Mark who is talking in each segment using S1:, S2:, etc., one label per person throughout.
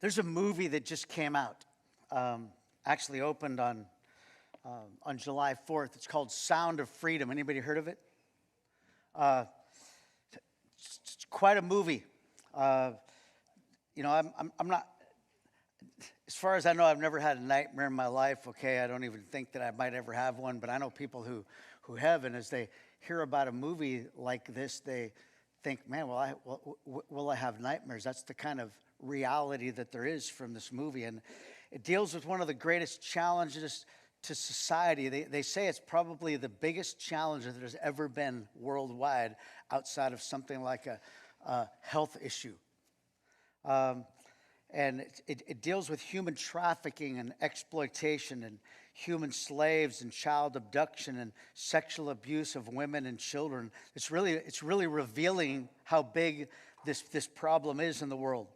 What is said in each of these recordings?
S1: There's a movie that just came out, actually opened on July 4th. It's called Sound of Freedom. Anybody heard of it? Uh, it's quite a movie. Uh, I'm not, as far as I know, I've never had a nightmare in my life. Okay, I don't even think that I might ever have one, but I know people who have, and as they hear about a movie like this, they think, man, will I have nightmares? That's the kind of reality that there is from this movie. And it deals with one of the greatest challenges to society. They say it's probably the biggest challenge that there's ever been worldwide outside of something like a health issue. And it deals with human trafficking and exploitation and human slaves and child abduction and sexual abuse of women and children. It's really revealing how big this problem is in the world.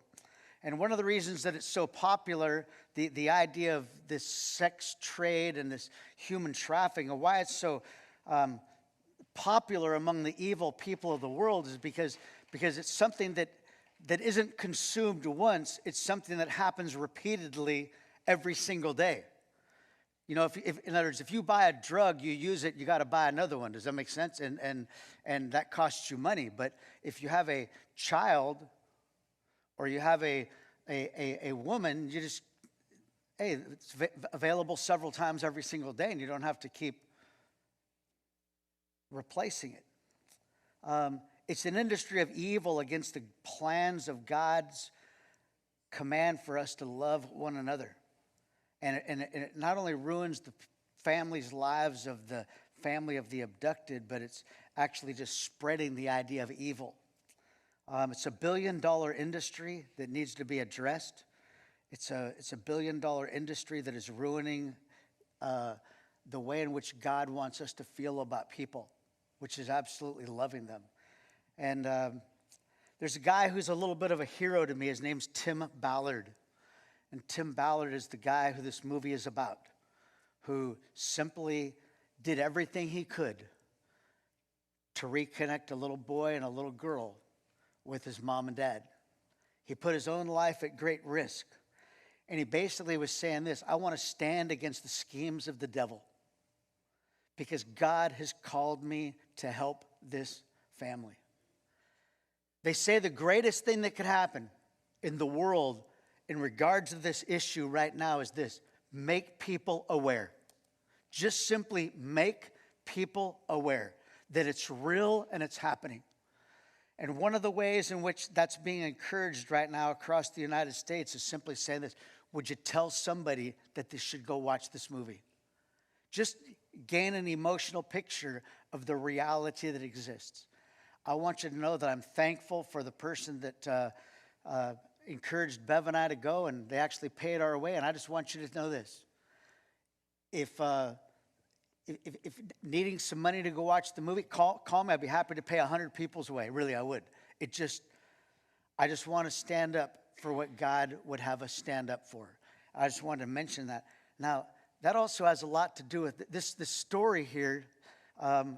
S1: And one of the reasons that it's so popular, the idea of this sex trade and this human trafficking, and why it's so popular among the evil people of the world, is because it's something that isn't consumed once. It's something that happens repeatedly every single day. You know, if in other words, if you buy a drug, you use it, you got to buy another one. Does that make sense? And that costs you money. But if you have a child or you have a woman, you just, hey, it's available several times every single day, and you don't have to keep replacing it. It's an industry of evil against the plans of God's command for us to love one another. And it not only ruins the family's lives of the family of the abducted, but it's actually just spreading the idea of evil. It's $1 billion industry that needs to be addressed. It's a $1 billion industry that is ruining the way in which God wants us to feel about people, which is absolutely loving them. And there's a guy who's a little bit of a hero to me. His name's Tim Ballard. And Tim Ballard is the guy who this movie is about, who simply did everything he could to reconnect a little boy and a little girl with his mom and dad. He put his own life at great risk. And he basically was saying this: I want to stand against the schemes of the devil because God has called me to help this family. They say the greatest thing that could happen in the world in regards to this issue right now is this: make people aware. Just simply make people aware that it's real and it's happening. And one of the ways in which that's being encouraged right now across the United States is simply saying this: would you tell somebody that they should go watch this movie? Just gain an emotional picture of the reality that exists. I want you to know that I'm thankful for the person that encouraged Bev and I to go, and they actually paid our way. And I just want you to know this: if needing some money to go watch the movie, call me. I'd be happy to pay 100 people's way. Really, I would. I just want to stand up for what God would have us stand up for. I just wanted to mention that. Now, that also has a lot to do with this story here.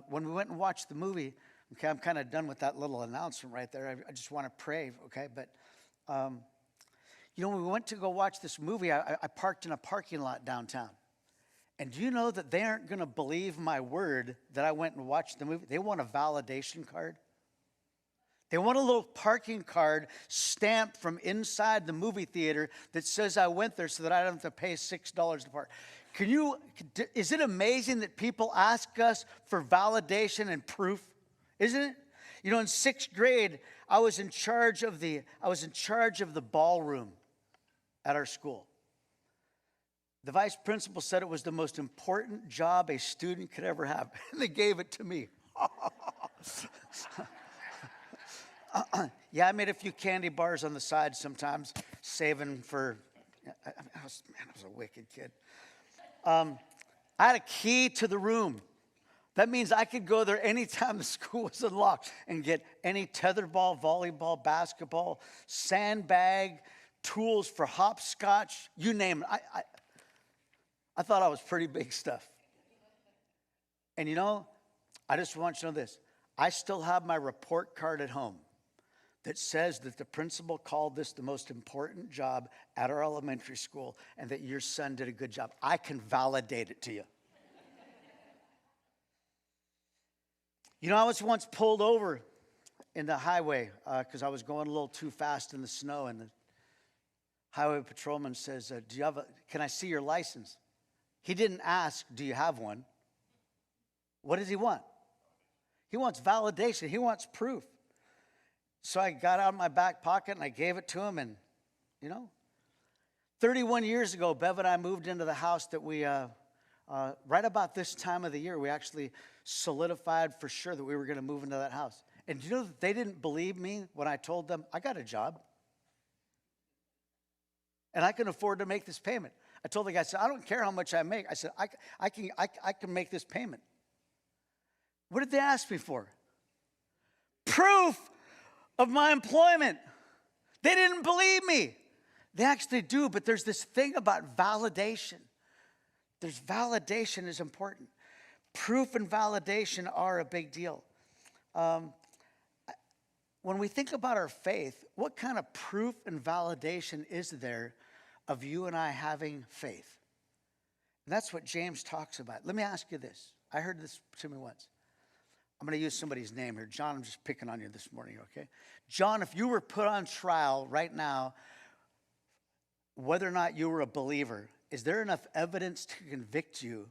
S1: When we went and watched the movie, okay, I'm kind of done with that little announcement right there. I just want to pray, okay? But, when we went to go watch this movie, I parked in a parking lot downtown. And do you know that they aren't going to believe my word that I went and watched the movie? They want a validation card. They want a little parking card stamped from inside the movie theater that says I went there so that I don't have to pay $6 to park. Is it amazing that people ask us for validation and proof? Isn't it? You know, in 6th grade, I was in charge of the ballroom at our school. The vice principal said it was the most important job a student could ever have, and they gave it to me. Yeah, I made a few candy bars on the side sometimes, saving for. I was a wicked kid. I had a key to the room. That means I could go there anytime the school was unlocked and get any tetherball, volleyball, basketball, sandbag, tools for hopscotch, you name it. I thought I was pretty big stuff. And I just want you to know this. I still have my report card at home that says that the principal called this the most important job at our elementary school and that your son did a good job. I can validate it to you. You know, I was once pulled over in the highway because I was going a little too fast in the snow, and the highway patrolman says, can I see your license? He didn't ask, do you have one? What does he want? He wants validation. He wants proof. So I got out of my back pocket and I gave it to him, and, 31 years ago, Bev and I moved into the house that we, right about this time of the year, we actually solidified for sure that we were going to move into that house. And do you know that they didn't believe me when I told them, I got a job and I can afford to make this payment. I told the guy, I said, I don't care how much I make. I said, I can make this payment. What did they ask me for? Proof of my employment. They didn't believe me. They actually do, but there's this thing about validation. There's validation is important. Proof and validation are a big deal. When we think about our faith, what kind of proof and validation is there of you and I having faith? And that's what James talks about. Let me ask you this. I heard this to me once. I'm going to use somebody's name here. John, I'm just picking on you this morning, okay? John, if you were put on trial right now, whether or not you were a believer, is there enough evidence to convict you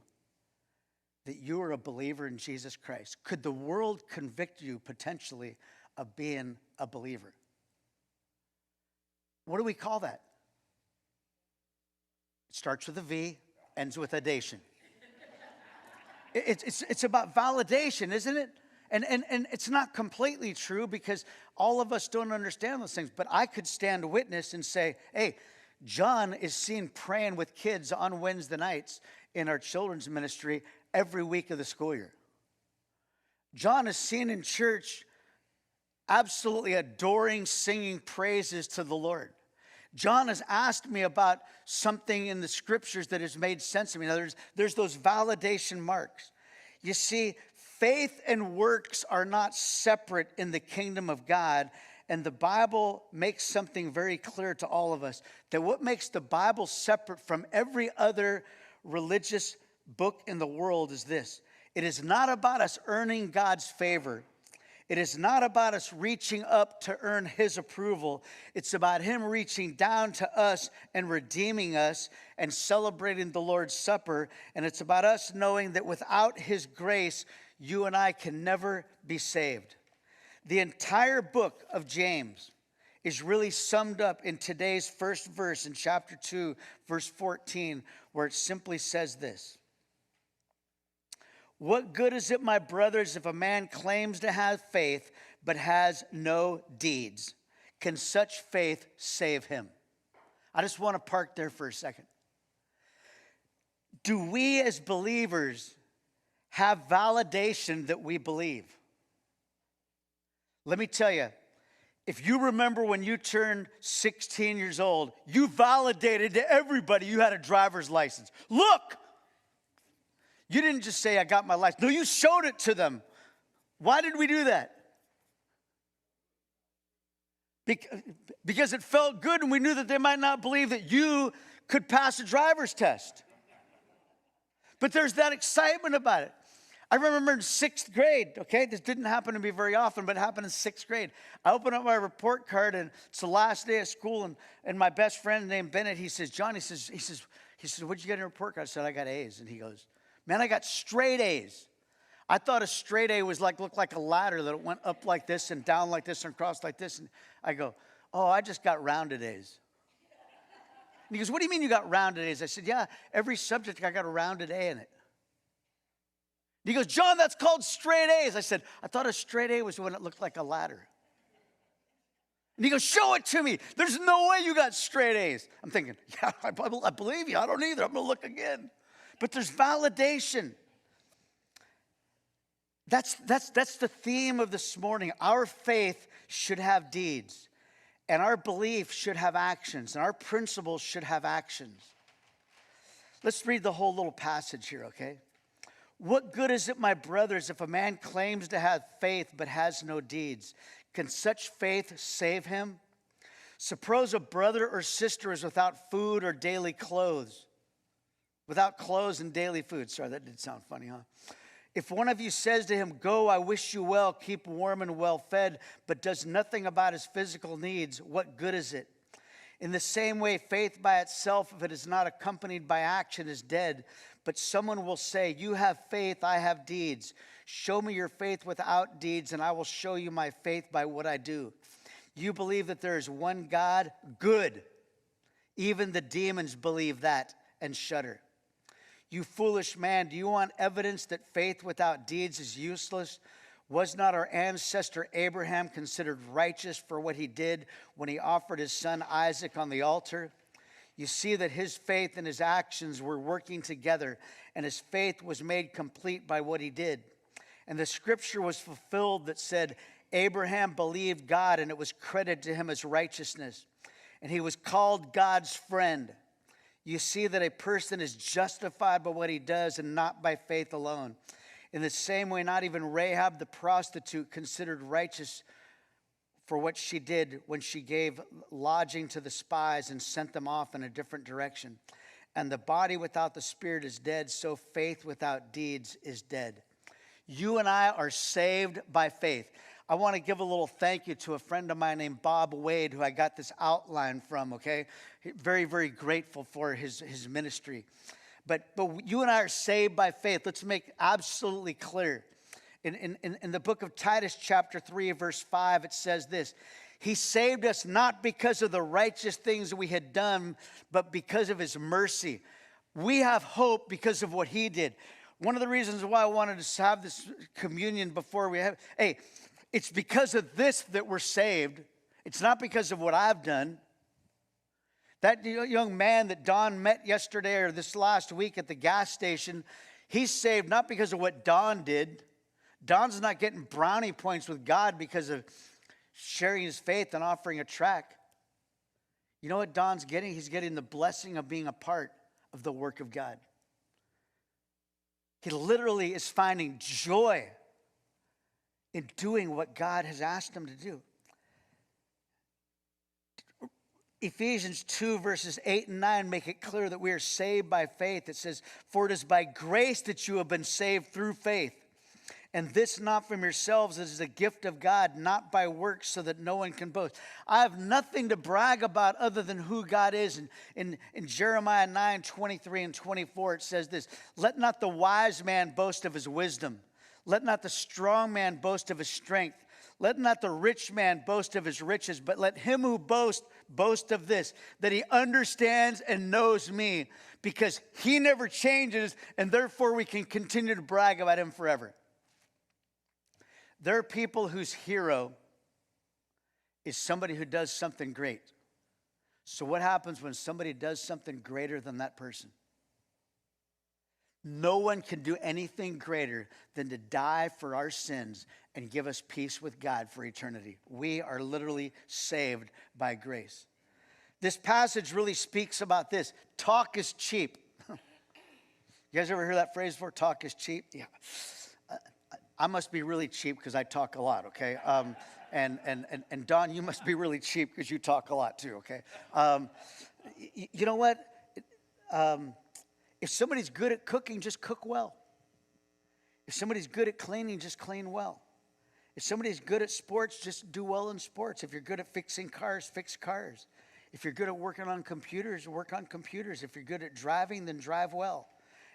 S1: that you are a believer in Jesus Christ? Could the world convict you potentially of being a believer? What do we call that? It starts with a V, ends with a dation. It's about validation, isn't it? And it's not completely true because all of us don't understand those things. But I could stand witness and say, hey, John is seen praying with kids on Wednesday nights in our children's ministry every week of the school year. John is seen in church absolutely adoring, singing praises to the Lord. John has asked me about something in the scriptures that has made sense to me. Now, there's those validation marks. You see, faith and works are not separate in the kingdom of God. And the Bible makes something very clear to all of us, that what makes the Bible separate from every other religious book in the world is this. It is not about us earning God's favor. It is not about us reaching up to earn his approval. It's about him reaching down to us and redeeming us and celebrating the Lord's Supper. And it's about us knowing that without his grace, you and I can never be saved. The entire book of James is really summed up in today's first verse in chapter 2, verse 14, where it simply says this. What good is it, my brothers, if a man claims to have faith but has no deeds? Can such faith save him? I just want to park there for a second. Do we as believers have validation that we believe? Let me tell you, if you remember when you turned 16 years old, you validated to everybody you had a driver's license. Look! You didn't just say, I got my license. No, you showed it to them. Why did we do that? Because it felt good and we knew that they might not believe that you could pass a driver's test. But there's that excitement about it. I remember in 6th grade, okay? This didn't happen to me very often, but it happened in 6th grade. I opened up my report card, and it's the last day of school, and my best friend named Bennett, he says, John, he says, what'd you get in your report card? I said, I got A's. And he goes, man, I got straight A's. I thought a straight A was looked like a ladder that went up like this and down like this and across like this. And I go, oh, I just got rounded A's. And he goes, what do you mean you got rounded A's? I said, yeah, every subject I got a rounded A in it. He goes, John, that's called straight A's. I said, I thought a straight A was when it looked like a ladder. And he goes, show it to me. There's no way you got straight A's. I'm thinking, yeah, I believe you. I don't either. I'm going to look again. But there's validation. That's the theme of this morning. Our faith should have deeds. And our belief should have actions. And our principles should have actions. Let's read the whole little passage here, okay? What good is it, my brothers, if a man claims to have faith but has no deeds? Can such faith save him? Suppose a brother or sister is without food or daily clothes. Without clothes and daily food. Sorry, that did sound funny, huh? If one of you says to him, go, I wish you well, keep warm and well fed, but does nothing about his physical needs, what good is it? In the same way, faith by itself, if it is not accompanied by action, is dead. But someone will say, you have faith, I have deeds. Show me your faith without deeds, and I will show you my faith by what I do. You believe that there is one God? Good. Even the demons believe that and shudder. You foolish man, do you want evidence that faith without deeds is useless? Was not our ancestor Abraham considered righteous for what he did when he offered his son Isaac on the altar? You see that his faith and his actions were working together, and his faith was made complete by what he did. And the scripture was fulfilled that said, Abraham believed God, and it was credited to him as righteousness. And he was called God's friend. You see that a person is justified by what he does and not by faith alone. In the same way, not even Rahab the prostitute considered righteous for what she did when she gave lodging to the spies and sent them off in a different direction. And the body without the spirit is dead, so faith without deeds is dead. You and I are saved by faith. I want to give a little thank you to a friend of mine named Bob Wade, who I got this outline from, okay? Very, very grateful for his ministry. But you and I are saved by faith. Let's make absolutely clear. In the book of Titus chapter 3, verse 5, it says this. He saved us not because of the righteous things we had done, but because of his mercy. We have hope because of what he did. One of the reasons why I wanted to have this communion before we have, it's because of this that we're saved. It's not because of what I've done. That young man that Don met yesterday or this last week at the gas station, he's saved not because of what Don did. Don's not getting brownie points with God because of sharing his faith and offering a tract. You know what Don's getting? He's getting the blessing of being a part of the work of God. He literally is finding joy in doing what God has asked him to do. Ephesians 2 verses 8 and 9 make it clear that we are saved by faith. It says, for it is by grace that you have been saved through faith. And this not from yourselves, it is a gift of God, not by works, so that no one can boast. I have nothing to brag about other than who God is. In Jeremiah 9, 23 and 24, it says this, let not the wise man boast of his wisdom. Let not the strong man boast of his strength. Let not the rich man boast of his riches, but let him who boast of this, that he understands and knows me, because he never changes, and therefore we can continue to brag about him forever. There are people whose hero is somebody who does something great. So what happens when somebody does something greater than that person? No one can do anything greater than to die for our sins and give us peace with God for eternity. We are literally saved by grace. This passage really speaks about this. Talk is cheap. You guys ever hear that phrase before? Talk is cheap? Yeah. I must be really cheap because I talk a lot, okay? And Don, you must be really cheap because you talk a lot too, okay? You know what? If somebody's good at cooking, just cook well. If somebody's good at cleaning, just clean well. If somebody's good at sports, just do well in sports. If you're good at fixing cars, fix cars. If you're good at working on computers, work on computers. If you're good at driving, then drive well.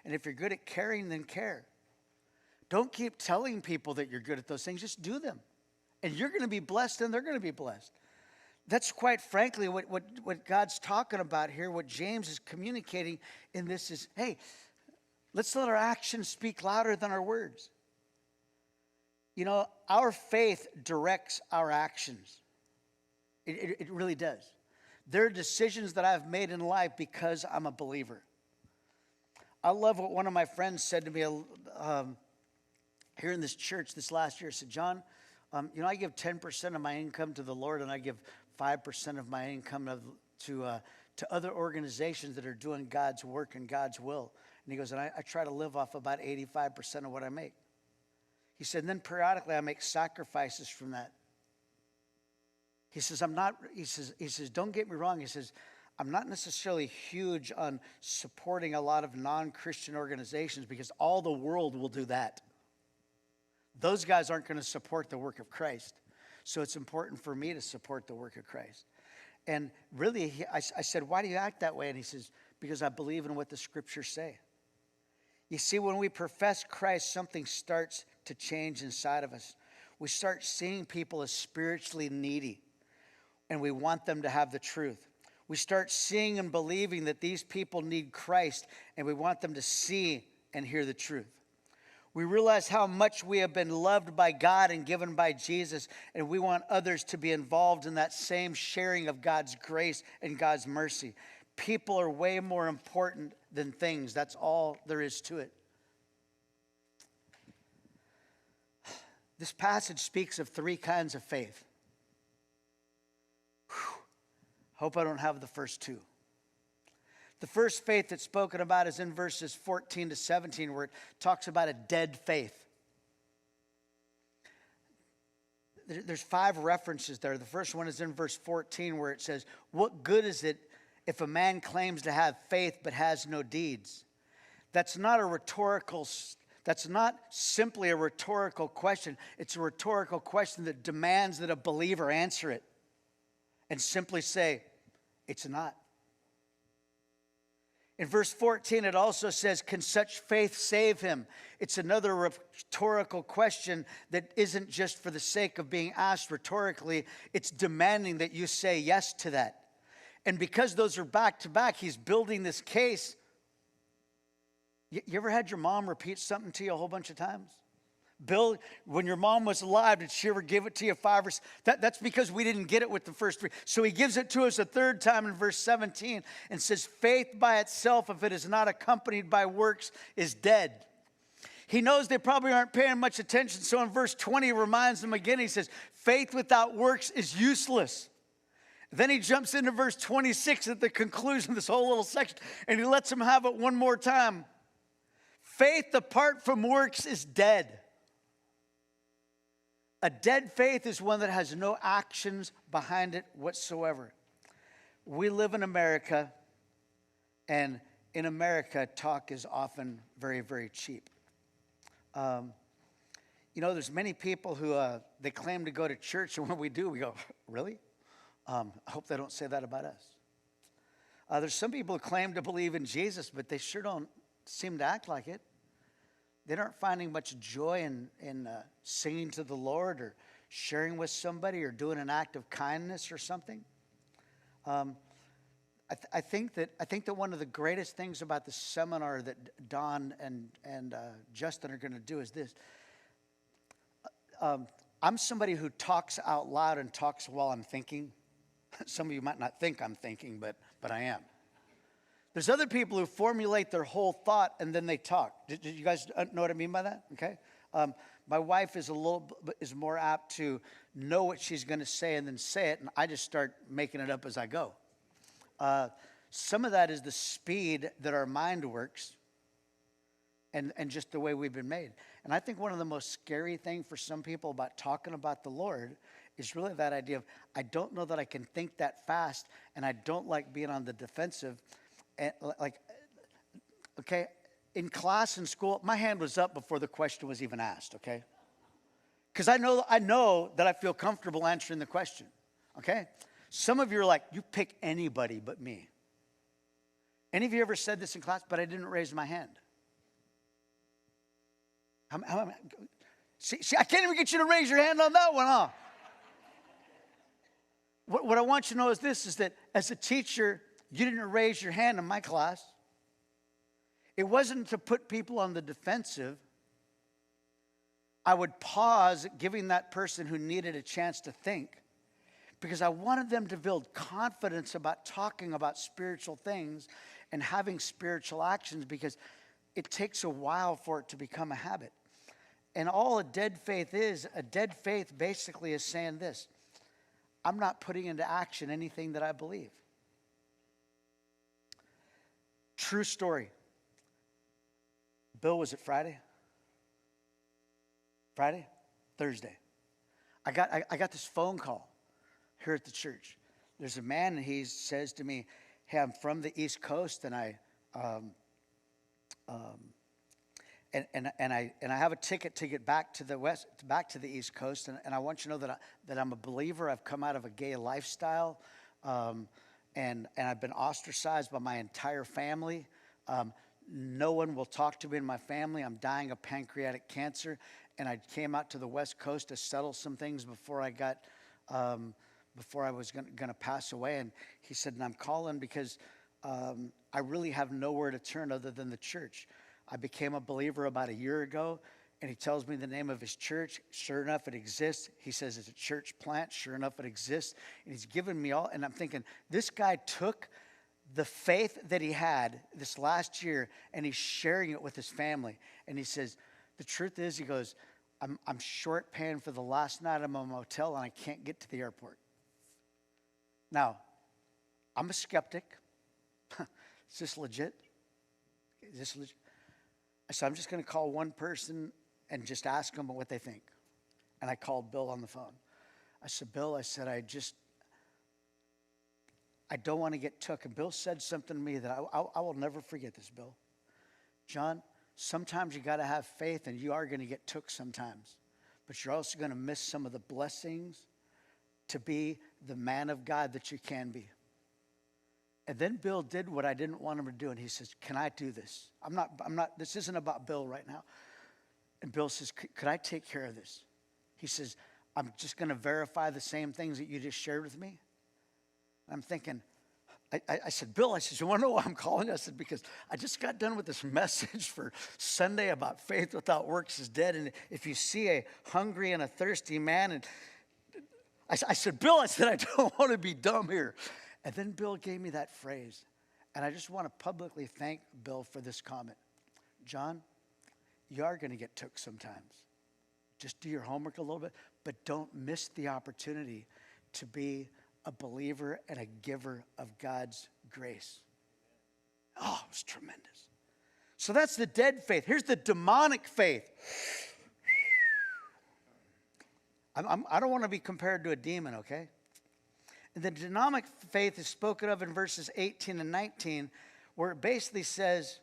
S1: And if you're good at caring, then care. Don't keep telling people that you're good at those things. Just do them. And you're going to be blessed and they're going to be blessed. That's quite frankly what God's talking about here, what James is communicating in this is, hey, let's let our actions speak louder than our words. You know, our faith directs our actions. It really does. There are decisions that I've made in life because I'm a believer. I love what one of my friends said to me here in this church this last year. He said, John, I give 10% of my income to the Lord, and I give 5% of my income to other organizations that are doing God's work and God's will. And he goes, and I try to live off about 85% of what I make. He said, and then periodically I make sacrifices from that. He says, don't get me wrong. He says, I'm not necessarily huge on supporting a lot of non-Christian organizations because all the world will do that. Those guys aren't going to support the work of Christ. So it's important for me to support the work of Christ. And really, I said, why do you act that way? And he says, because I believe in what the scriptures say. You see, when we profess Christ, something starts to change inside of us. We start seeing people as spiritually needy, and we want them to have the truth. We start seeing and believing that these people need Christ, and we want them to see and hear the truth. We realize how much we have been loved by God and given by Jesus, and we want others to be involved in that same sharing of God's grace and God's mercy. People are way more important than things. That's all there is to it. This passage speaks of 3 kinds of faith. Hope I don't have the first 2. The first faith that's spoken about is in verses 14 to 17, where it talks about a dead faith. There's 5 references there. The first one is in verse 14, where it says, what good is it if a man claims to have faith but has no deeds? That's not simply a rhetorical question. It's a rhetorical question that demands that a believer answer it and simply say, it's not. In verse 14, it also says, can such faith save him? It's another rhetorical question that isn't just for the sake of being asked rhetorically. It's demanding that you say yes to that. And because those are back to back, he's building this case. You ever had your mom repeat something to you a whole bunch of times? Bill, when your mom was alive, did she ever give it to you 5 or 6? That's because we didn't get it with the first 3. So he gives it to us a 3rd time in verse 17 and says, faith by itself, if it is not accompanied by works, is dead. He knows they probably aren't paying much attention. So in verse 20, he reminds them again. He says, faith without works is useless. Then he jumps into verse 26 at the conclusion of this whole little section, and he lets them have it one more time. Faith apart from works is dead. A dead faith is one that has no actions behind it whatsoever. We live in America, and in America, talk is often very, very cheap. There's many people who they claim to go to church, and when we do, we go, really? I hope they don't say that about us. There's some people who claim to believe in Jesus, but they sure don't seem to act like it. They aren't finding much joy in singing to the Lord or sharing with somebody or doing an act of kindness or something. I think that one of the greatest things about the seminar that Don and Justin are going to do is this. I'm somebody who talks out loud and talks while I'm thinking. Some of you might not think I'm thinking, but I am. There's other people who formulate their whole thought and then they talk. Did you guys know what I mean by that? Okay. My wife is is more apt to know what she's going to say and then say it, and I just start making it up as I go. Some of that is the speed that our mind works, and just the way we've been made. And I think one of the most scary things for some people about talking about the Lord is really that idea of, I don't know that I can think that fast, and I don't like being on the defensive. And okay, in class in school, my hand was up before the question was even asked, okay? Because I know that I feel comfortable answering the question, okay? Some of you are like, you pick anybody but me. Any of you ever said this in class? But I didn't raise my hand. See, I can't even get you to raise your hand on that one, huh? What I want you to know is this, is that as a teacher, you didn't raise your hand in my class. It wasn't to put people on the defensive. I would pause, giving that person who needed a chance to think, because I wanted them to build confidence about talking about spiritual things and having spiritual actions, because it takes a while for it to become a habit. And all a dead faith basically is saying this: I'm not putting into action anything that I believe. True story. Bill, was it Friday? Thursday. I got this phone call. here at the church. There's a man, and he says to me, hey, I'm from the East Coast, and I have a ticket to get back to the East Coast, and I want you to know that I'm a believer. I've come out of a gay lifestyle, and I've been ostracized by my entire family. No one will talk to me in my family. I'm dying of pancreatic cancer, and I came out to the West Coast to settle some things before I was going to pass away. And he said, and I'm calling because I really have nowhere to turn other than the church. I became a believer about a year ago, and he tells me the name of his church. Sure enough, it exists. He says it's a church plant. Sure enough, it exists. And he's given me all, and I'm thinking, this guy took the faith that he had this last year, and he's sharing it with his family. And he says, the truth is, he goes, I'm short paying for the last night of my motel, and I can't get to the airport. Now, I'm a skeptic. Is this legit? Is this legit? So I'm just going to call one person and just ask them what they think. And I called Bill on the phone. I said, Bill, I said, I don't want to get took. And Bill said something to me that I will never forget this, Bill. John, sometimes you got to have faith, and you are going to get took sometimes. But you're also going to miss some of the blessings to be the man of God that you can be. And then Bill did what I didn't want him to do. And he says, can I do this? I'm not, this isn't about Bill right now. And Bill says, could I take care of this? He says, I'm just going to verify the same things that you just shared with me. I'm thinking, I said, Bill, I said, you want to know why I'm calling? I said, because I just got done with this message for Sunday about faith without works is dead. And if you see a hungry and a thirsty man, and I said, Bill, I said, I don't want to be dumb here. And then Bill gave me that phrase. And I just want to publicly thank Bill for this comment. John, you are going to get took sometimes. Just do your homework a little bit, but don't miss the opportunity to be a believer and a giver of God's grace. Oh, it was tremendous. So that's the dead faith. Here's the demonic faith. I don't want to be compared to a demon, okay? And the demonic faith is spoken of in verses 18 and 19, where it basically says,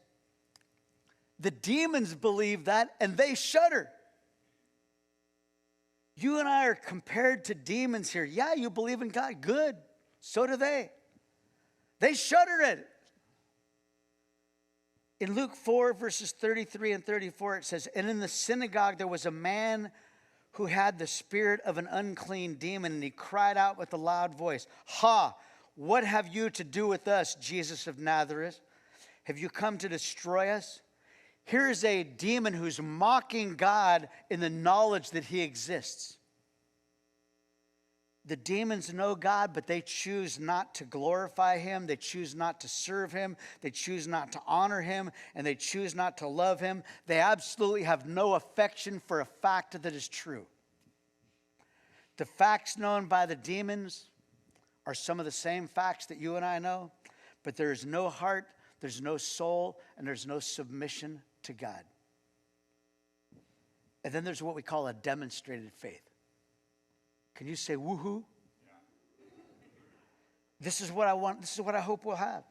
S1: the demons believe that and they shudder. You and I are compared to demons here. Yeah, you believe in God. Good. So do they. They shudder at it. In Luke 4, verses 33 and 34, it says, and in the synagogue there was a man who had the spirit of an unclean demon, and he cried out with a loud voice, ha, what have you to do with us, Jesus of Nazareth? Have you come to destroy us? Here is a demon who's mocking God in the knowledge that he exists. The demons know God, but they choose not to glorify him. They choose not to serve him. They choose not to honor him, and they choose not to love him. They absolutely have no affection for a fact that is true. The facts known by the demons are some of the same facts that you and I know, but there is no heart, there's no soul, and there's no submission to God. And then there's what we call a demonstrated faith. Can you say woohoo? Yeah. This is what I want. This is what I hope we'll have.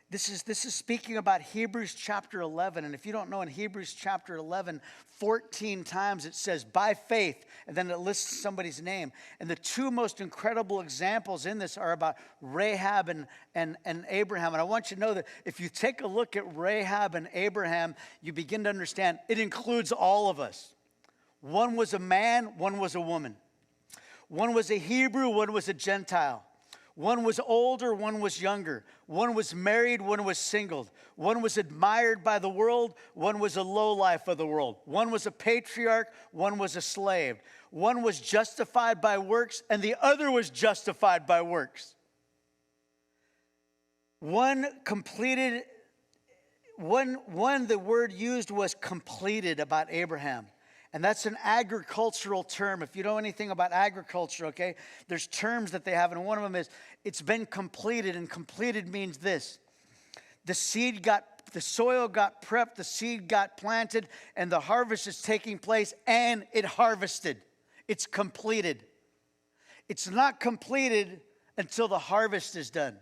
S1: This is speaking about Hebrews chapter 11. And if you don't know, in Hebrews chapter 11, 14 times it says by faith, and then it lists somebody's name. And the two most incredible examples in this are about Rahab and Abraham. And I want you to know that if you take a look at Rahab and Abraham, you begin to understand it includes all of us. One was a man, one was a woman. One was a Hebrew, one was a Gentile. One was older, one was younger. One was married, one was single. One was admired by the world, one was a lowlife of the world. One was a patriarch, one was a slave. One was justified by works, and the other was justified by works. One completed, the word used was completed about Abraham. And that's an agricultural term. If you know anything about agriculture, okay, there's terms that they have, and one of them is, it's been completed, and completed means this. The soil got prepped, the seed got planted, and the harvest is taking place, and it harvested. It's completed. It's not completed until the harvest is done.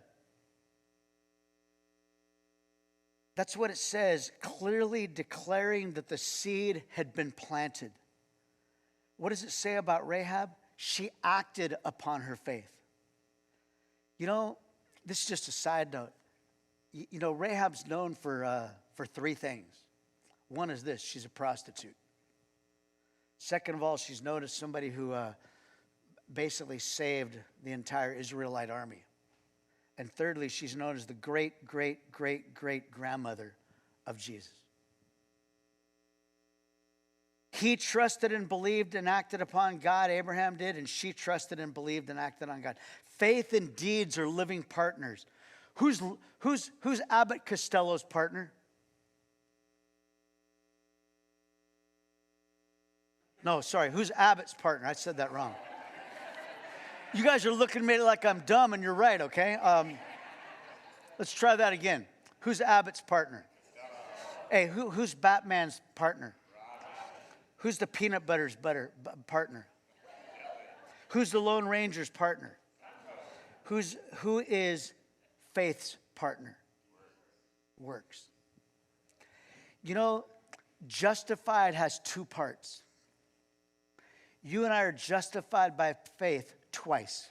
S1: That's what it says, clearly declaring that the seed had been planted. What does it say about Rahab? She acted upon her faith. You know, this is just a side note. You know, Rahab's known for three things. One is this: she's a prostitute. Second of all, she's known as somebody who basically saved the entire Israelite army. And thirdly, she's known as the great, great, great, great grandmother of Jesus. He trusted and believed and acted upon God, Abraham did, and she trusted and believed and acted on God. Faith and deeds are living partners. Who's Abbott Costello's partner? No, sorry, who's Abbott's partner? I said that wrong. You guys are looking at me like I'm dumb, and you're right, okay? Let's try that again. Who's Abbott's partner? Hey, who's Batman's partner? Who's the peanut butter's partner? Who's the Lone Ranger's partner? Who is faith's partner? Works. You know, justified has two parts. You and I are justified by faith twice.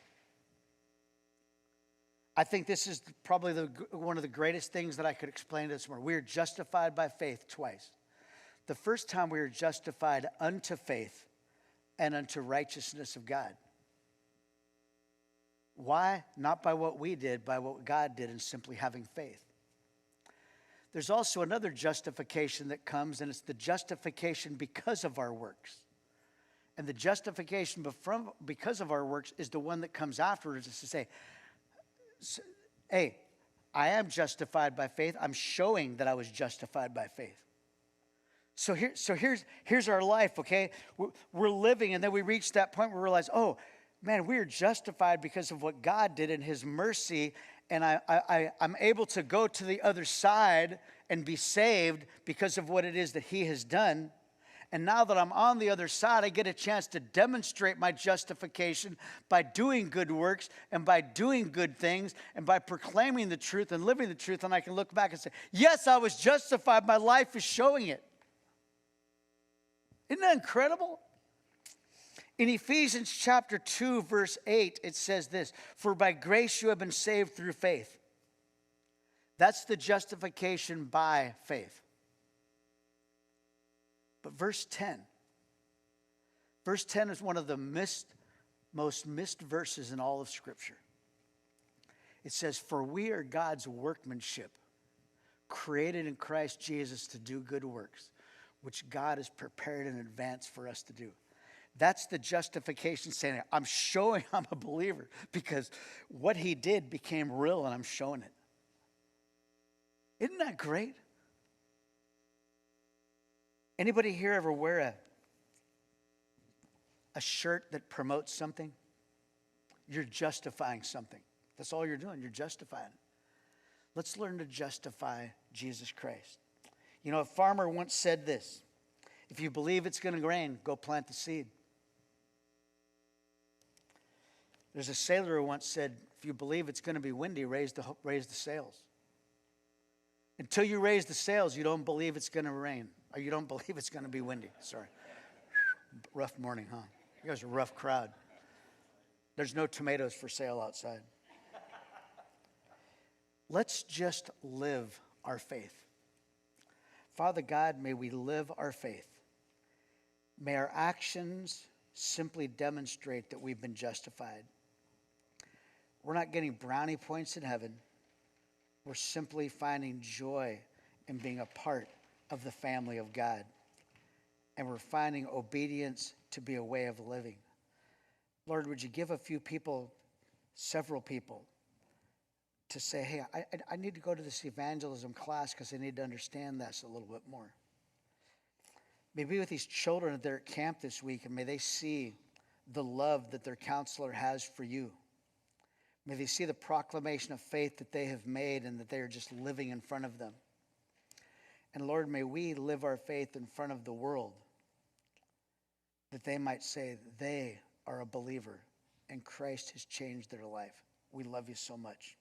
S1: I think this is probably one of the greatest things that I could explain this morning. We are justified by faith twice. The first time we are justified unto faith and unto righteousness of God. Why? Not by what we did, by what God did in simply having faith. There's also another justification that comes, and it's the justification because of our works. And the justification because of our works is the one that comes afterwards. Is to say, hey, I am justified by faith. I'm showing that I was justified by faith. So here's our life, okay? We're living, and then we reach that point where we realize, oh, man, we are justified because of what God did in his mercy, and I'm able to go to the other side and be saved because of what it is that he has done. And now that I'm on the other side, I get a chance to demonstrate my justification by doing good works and by doing good things and by proclaiming the truth and living the truth. And I can look back and say, yes, I was justified. My life is showing it. Isn't that incredible? In Ephesians chapter 2, verse 8, it says this: for by grace you have been saved through faith. That's the justification by faith. But verse 10 is one of the most missed verses in all of Scripture. It says, for we are God's workmanship, created in Christ Jesus to do good works, which God has prepared in advance for us to do. That's the justification, saying, I'm showing I'm a believer because what he did became real and I'm showing it. Isn't that great? Anybody here ever wear a shirt that promotes something? You're justifying something. That's all you're doing. You're justifying. Let's learn to justify Jesus Christ. You know, a farmer once said this: if you believe it's going to rain, go plant the seed. There's a sailor who once said, if you believe it's going to be windy, raise the sails. Until you raise the sails, you don't believe it's going to rain. Or you don't believe it's going to be windy. Sorry. Rough morning, huh? You guys are a rough crowd. There's no tomatoes for sale outside. Let's just live our faith. Father God, may we live our faith. May our actions simply demonstrate that we've been justified. We're not getting brownie points in heaven. We're simply finding joy in being a part of the family of God. And we're finding obedience to be a way of living. Lord, would you give a few people, several people, to say, hey, I need to go to this evangelism class because I need to understand this a little bit more. Maybe with these children that are at camp this week, and may they see the love that their counselor has for you. May they see the proclamation of faith that they have made and that they are just living in front of them. And Lord, may we live our faith in front of the world, that they might say they are a believer and Christ has changed their life. We love you so much.